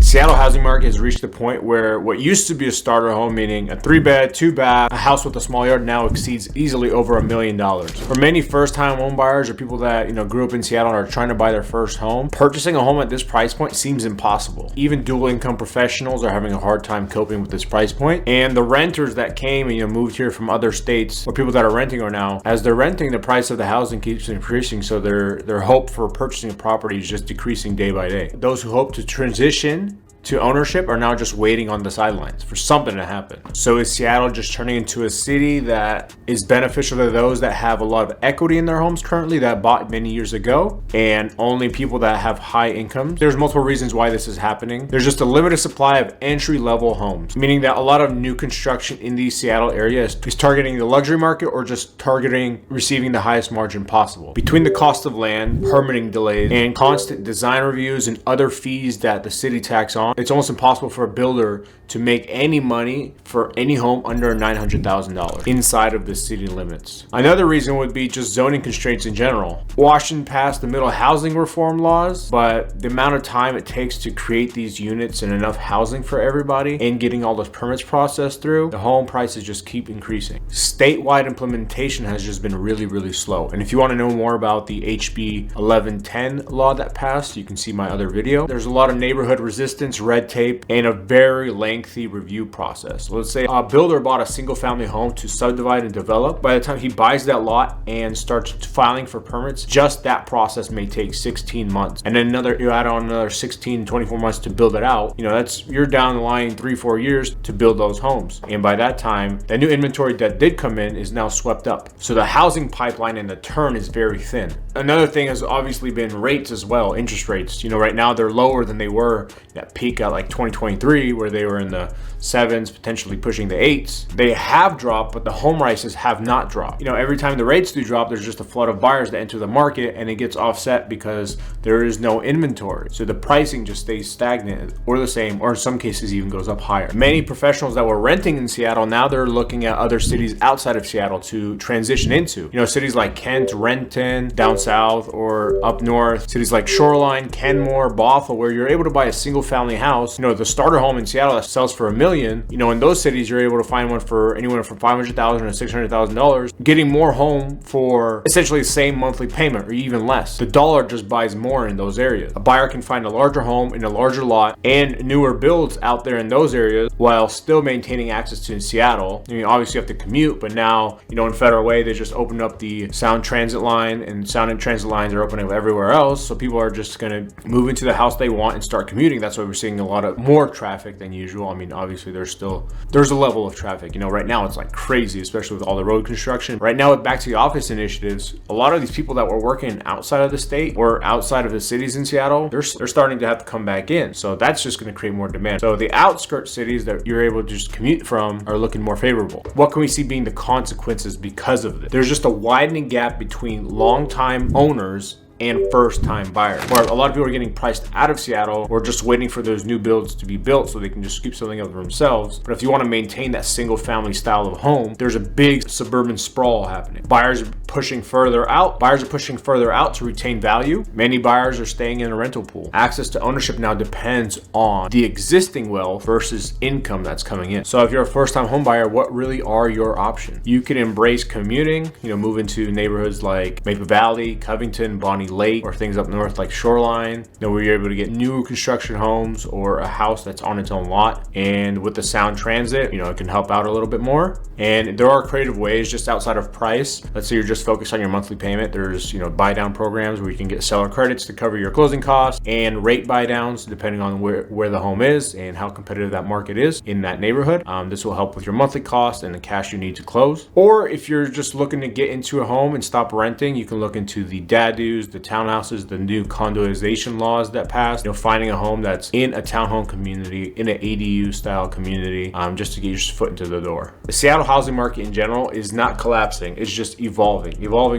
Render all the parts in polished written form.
Seattle housing market has reached the point where what used to be a starter home, meaning a 3-bed, 2-bath, a house with a small yard, now exceeds easily over $1 million. For many first-time home buyers or people that grew up in Seattle and are trying to buy their first home, purchasing a home at this price point seems impossible. Even dual-income professionals are having a hard time coping with this price point, and the renters that came and moved here from other states, or people that are renting are now, as they're renting, the price of the housing keeps increasing, so their hope for purchasing a property is just decreasing day by day. Those who hope to transition to ownership are now just waiting on the sidelines for something to happen. So is Seattle just turning into a city that is beneficial to those that have a lot of equity in their homes currently, that bought many years ago, and only people that have high incomes? There's multiple reasons why this is happening. There's just a limited supply of entry-level homes, meaning that a lot of new construction in the Seattle area is targeting the luxury market or just targeting receiving the highest margin possible. Between the cost of land, permitting delays, and constant design reviews and other fees that the city tax on, it's almost impossible for a builder to make any money for any home under $900,000 inside of the city limits. Another reason would be just zoning constraints in general. Washington passed the middle housing reform laws, but the amount of time it takes to create these units and enough housing for everybody and getting all those permits processed through, the home prices just keep increasing. Statewide implementation has just been really, really slow. And if you want to know more about the HB 1110 law that passed, you can see my other video. There's a lot of neighborhood resistance, red tape, and a very lengthy review process. Let's say a builder bought a single family home to subdivide and develop. By the time he buys that lot and starts filing for permits, just that process may take 16 months. And then you add on another 16, 24 months to build it out. You're down the line 3-4 years to build those homes. And by that time, the new inventory that did come in is now swept up. So the housing pipeline and the turn is very thin. Another thing has obviously been rates as well, interest rates. Right now they're lower than they were at peak at like 2023, where they were in the 7s, potentially pushing the 8s. They have dropped, but the home prices have not dropped. Every time the rates do drop, there's just a flood of buyers that enter the market, and it gets offset because there is no inventory. So the pricing just stays stagnant or the same, or in some cases even goes up higher. Many professionals that were renting in Seattle, now they're looking at other cities outside of Seattle to transition into. Cities like Kent, Renton, down south, or up north, cities like Shoreline, Kenmore, Bothell, where you're able to buy a single family house. The starter home in Seattle that sells for $1 million, in those cities you're able to find one for anywhere from $500,000 to $600,000, getting more home for essentially the same monthly payment or even less. The dollar just buys more in those areas. A buyer can find a larger home in a larger lot and newer builds out there in those areas while still maintaining access to Seattle. Obviously you have to commute, but now, in Federal Way, they just opened up the Sound Transit line, and Sound and Transit lines are opening up everywhere else. So people are just going to move into the house they want and start commuting. That's why we're seeing a lot of more traffic than usual. Obviously there's a level of traffic. Right now it's like crazy, especially with all the road construction. Right now with back to the office initiatives, a lot of these people that were working outside of the state or outside of the cities in Seattle, they're starting to have to come back in. So that's just going to create more demand. So the outskirts cities that you're able to just commute from are looking more favorable. What can we see being the consequences because of this? There's just a widening gap between long-time owners and first-time buyers, where a lot of people are getting priced out of Seattle or just waiting for those new builds to be built so they can just scoop something up for themselves. But if you want to maintain that single-family style of home, there's a big suburban sprawl happening. Buyers are pushing further out to retain value. Many buyers are staying in a rental pool. Access to ownership now depends on the existing wealth versus income that's coming in. So if you're a first-time home buyer, what really are your options? You can embrace commuting, move into neighborhoods like Maple Valley, Covington, Bonnie Lake, or things up north like Shoreline, where you're able to get new construction homes or a house that's on its own lot. And with the Sound Transit, it can help out a little bit more. And there are creative ways just outside of price. Let's say you're just focused on your monthly payment. There's, buy down programs where you can get seller credits to cover your closing costs, and rate buy downs depending on where the home is and how competitive that market is in that neighborhood. This will help with your monthly cost and the cash you need to close. Or if you're just looking to get into a home and stop renting, you can look into the DADUs, the townhouses, the new condoization laws that passed, finding a home that's in a townhome community, in an ADU style community, just to get your foot into the door. The Seattle housing market in general is not collapsing, it's just evolving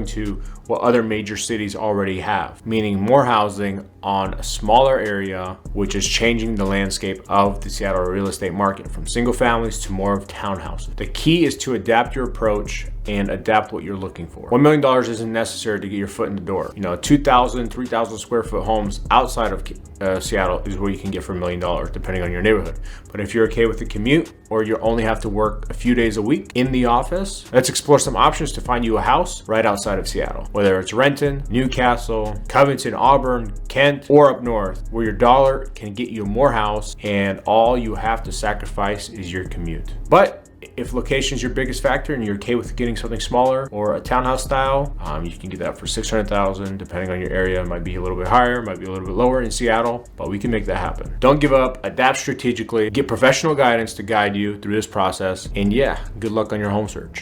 to what other major cities already have, meaning more housing on a smaller area, which is changing the landscape of the Seattle real estate market from single families to more of townhouses. The key is to adapt your approach and adapt what you're looking for. $1 million isn't necessary to get your foot in the door. 2,000, 3,000 square foot homes outside of Seattle is where you can get for $1 million, depending on your neighborhood. But if you're okay with the commute, or you only have to work a few days a week in the office, let's explore some options to find you a house right outside of Seattle. Whether it's Renton, Newcastle, Covington, Auburn, Kent, or up north, where your dollar can get you more house and all you have to sacrifice is your commute. But if location is your biggest factor and you're okay with getting something smaller or a townhouse style, you can get that for $600,000. Depending on your area, it might be a little bit higher, might be a little bit lower in Seattle, but we can make that happen. Don't give up, adapt strategically, get professional guidance to guide you through this process, and yeah, good luck on your home search.